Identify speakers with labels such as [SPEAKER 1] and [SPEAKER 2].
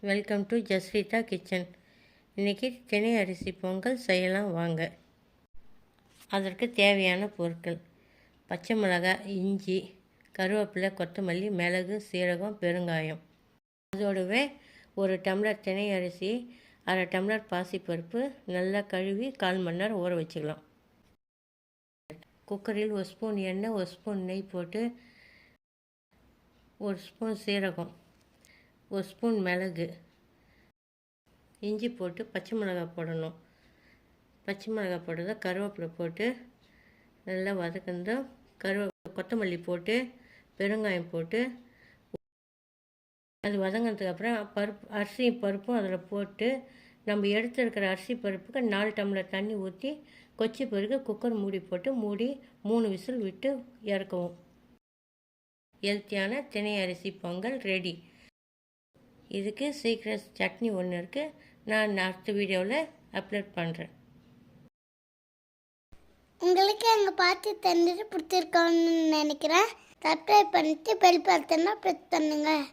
[SPEAKER 1] Welcome to ஜஸ்ரீதா kitchen. இன்றைக்கி தினை அரிசி பொங்கல் செய்யலாம் வாங்க. அதற்கு தேவையான பொருட்கள்: பச்சை மிளகாய், இஞ்சி, கருவேப்பிலை, கொத்தமல்லி, மிளகு, சீரகம், பெருங்காயம். அதோடவே ஒரு டம்ளர் தினை அரிசி, அரை டம்ளர் பாசிப்பருப்பு நல்லா கழுவி 1/4 மணி நேரம் ஊற வச்சுக்கலாம். குக்கரில் 1 ஸ்பூன் எண்ணெய், 1 ஸ்பூன் நெய் போட்டு 1 ஸ்பூன் சீரகம், 1 ஸ்பூன் மிளகு, இஞ்சி போட்டு பச்சை மிளகாய் போடணும். பச்சை மிளகாய் போட்டதை கருவேப்பிலை போட்டு நல்லா வதக்கணும். கொத்தமல்லி போட்டு பெருங்காயம் போட்டு அது வதங்கினதுக்கப்புறம் பருப்பும் அதில் போட்டு நம்ம எடுத்துருக்கிற அரிசி பருப்புக்கு 4 டம்ளர் தண்ணி ஊற்றி கொச்சி பிறகு குக்கர் மூடி போட்டு 3 விசில் விட்டு இறக்கவும். ஹெல்த்தியான தினை அரிசி பொங்கல் ரெடி. இதுக்கு சீக்கிரம் சட்னி ஒன்று இருக்குது, நான் அடுத்த வீடியோவில் அப்லோட் பண்ணுறேன்.
[SPEAKER 2] உங்களுக்கு எங்கள் பார்த்து தந்துட்டு பிடிச்சிருக்கோன்னு நினைக்கிறேன். சப்ஸ்கிரைப் பண்ணிவிட்டு பெல் பட்டனை ப்ரெஸ் பண்ணுங்கள்.